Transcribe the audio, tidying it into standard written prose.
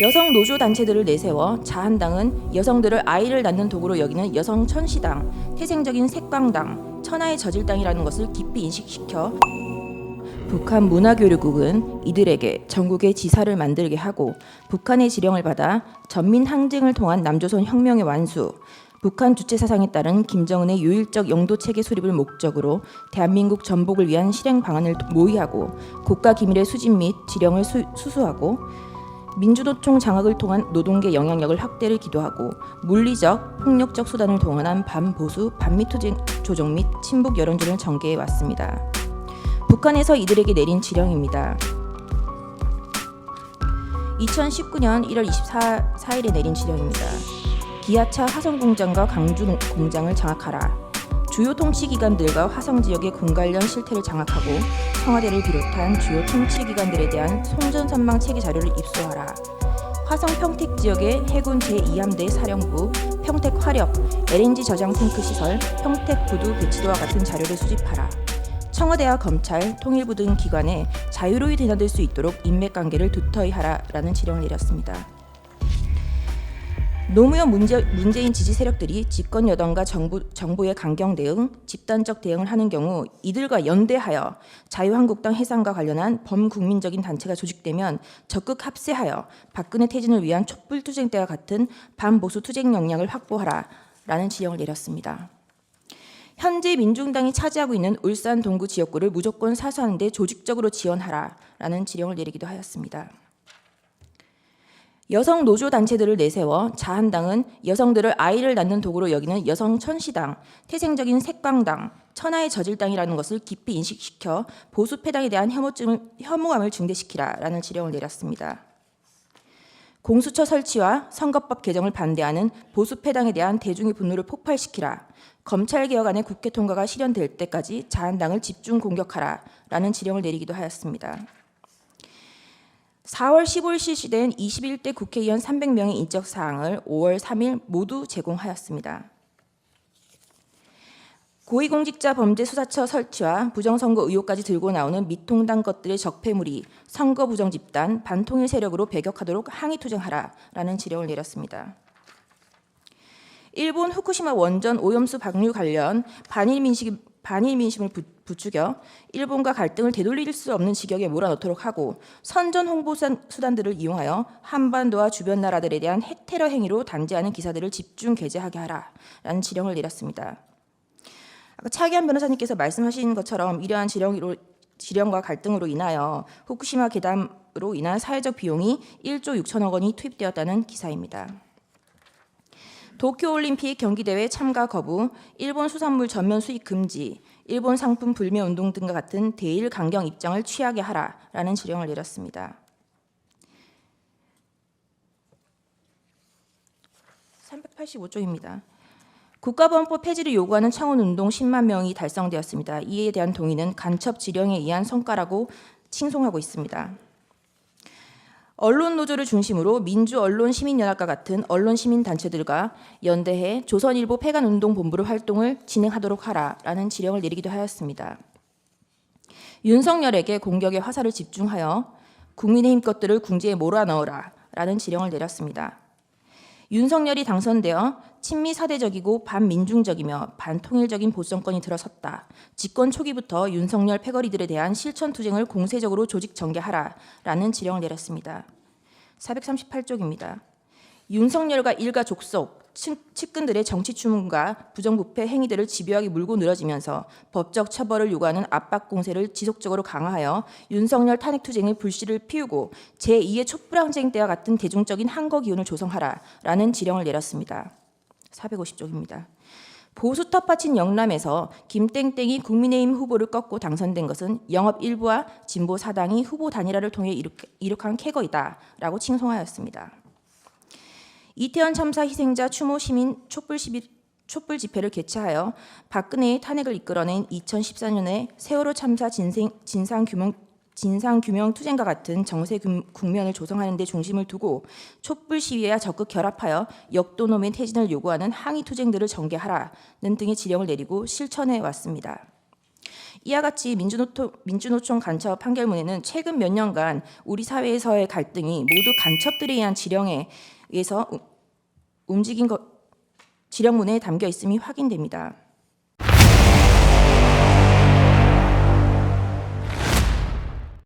여성 노조 단체들을 내세워 자한당은 여성들을 아이를 낳는 도구로 여기는 여성 천시당, 태생적인 색광당, 천하의 저질당이라는 것을 깊이 인식시켜 북한 문화교류국은 이들에게 전국의 지사를 만들게 하고 북한의 지령을 받아 전민 항쟁을 통한 남조선 혁명의 완수, 북한 주체 사상에 따른 김정은의 유일적 영도 체계 수립을 목적으로 대한민국 전복을 위한 실행 방안을 모의하고 국가 기밀의 수집 및 지령을 수수하고 민주노총 장악을 통한 노동계 영향력을 확대를 기도하고 물리적, 폭력적 수단을 동원한 반보수, 반미투쟁 조정 및 친북 여론전을 전개해 왔습니다. 북한에서 이들에게 내린 지령입니다. 2019년 1월 24일에 내린 지령입니다. 기아차 화성공장과 광주공장을 장악하라. 주요 통치기관들과 화성지역의 공관련 실태를 장악하고 청와대를 비롯한 주요 통치기관들에 대한 송전선망 체계 자료를 입수하라. 화성 평택 지역의 해군 제2함대 사령부, 평택 화력, LNG 저장 탱크 시설, 평택 구두 배치도와 같은 자료를 수집하라. 청와대와 검찰, 통일부 등 기관에 자유로이 드나들 수 있도록 인맥관계를 두터이 하라라는 지령을 내렸습니다. 노무현 문재인 지지 세력들이 집권 여당과 정부의 강경 대응, 집단적 대응을 하는 경우 이들과 연대하여 자유한국당 해산과 관련한 범국민적인 단체가 조직되면 적극 합세하여 박근혜 퇴진을 위한 촛불투쟁 때와 같은 반보수 투쟁 역량을 확보하라라는 지령을 내렸습니다. 현재 민중당이 차지하고 있는 울산 동구 지역구를 무조건 사수하는 데 조직적으로 지원하라라는 지령을 내리기도 하였습니다. 여성 노조 단체들을 내세워 자한당은 여성들을 아이를 낳는 도구로 여기는 여성 천시당, 태생적인 색광당, 천하의 저질당이라는 것을 깊이 인식시켜 보수패당에 대한 혐오감을 증대시키라라는 지령을 내렸습니다. 공수처 설치와 선거법 개정을 반대하는 보수패당에 대한 대중의 분노를 폭발시키라. 검찰개혁안의 국회 통과가 실현될 때까지 자한당을 집중 공격하라라는 지령을 내리기도 하였습니다. 4월 15일 실시된 21대 국회의원 300명의 인적사항을 5월 3일 모두 제공하였습니다. 고위공직자 범죄수사처 설치와 부정선거 의혹까지 들고 나오는 미통당 것들의 적폐무리, 선거 부정 집단, 반통일 세력으로 배격하도록 항의투쟁하라라는 지령을 내렸습니다. 일본 후쿠시마 원전 오염수 방류 관련 반일 민심을 부추겨 일본과 갈등을 되돌릴 수 없는 지경에 몰아넣도록 하고 선전 홍보 수단들을 이용하여 한반도와 주변 나라들에 대한 핵테러 행위로 단죄하는 기사들을 집중 게재하게 하라라는 지령을 내렸습니다. 아까 차기한 변호사님께서 말씀하신 것처럼 이러한 지령과 갈등으로 인하여 후쿠시마 괴담으로 인한 사회적 비용이 1조 6천억 원이 투입되었다는 기사입니다. 도쿄올림픽 경기대회 참가 거부, 일본 수산물 전면 수입 금지, 일본 상품 불매 운동 등과 같은 대일 강경 입장을 취하게 하라라는 지령을 내렸습니다. 385쪽입니다. 국가보안법 폐지를 요구하는 청원운동 10만 명이 달성되었습니다. 이에 대한 동의는 간첩 지령에 의한 성과라고 칭송하고 있습니다. 언론노조를 중심으로 민주언론시민연합과 같은 언론시민단체들과 연대해 조선일보 폐간운동본부를 활동을 진행하도록 하라라는 지령을 내리기도 하였습니다. 윤석열에게 공격의 화살을 집중하여 국민의힘 것들을 궁지에 몰아넣으라라는 지령을 내렸습니다. 윤석열이 당선되어 친미 사대적이고 반민중적이며 반통일적인 보수정권이 들어섰다. 집권 초기부터 윤석열 패거리들에 대한 실천투쟁을 공세적으로 조직 전개하라라는 지령을 내렸습니다. 438쪽입니다. 윤석열과 일가 족속, 측근들의 정치 추문과 부정부패 행위들을 집요하게 물고 늘어지면서 법적 처벌을 요구하는 압박 공세를 지속적으로 강화하여 윤석열 탄핵투쟁의 불씨를 피우고 제2의 촛불항쟁 때와 같은 대중적인 항거 기운을 조성하라라는 지령을 내렸습니다. 450쪽입니다. 보수 텃밭인 영남에서 김땡땡이 국민의힘 후보를 꺾고 당선된 것은 영업 일부와 진보 사당이 후보 단일화를 통해 이룩한 쾌거이다라고 칭송하였습니다. 이태원 참사 희생자 추모 시민 촛불 집회를 개최하여 박근혜의 탄핵을 이끌어낸 2014년에 세월호 참사 진상규명 투쟁과 같은 정세 국면을 조성하는 데 중심을 두고 촛불 시위와 적극 결합하여 역도놈의 퇴진을 요구하는 항의 투쟁들을 전개하라는 등의 지령을 내리고 실천해 왔습니다. 이와 같이 민주노총 간첩 판결문에는 최근 몇 년간 우리 사회에서의 갈등이 모두 간첩들에 의한 지령에 의해서 움직인 지령문에 담겨 있음이 확인됩니다.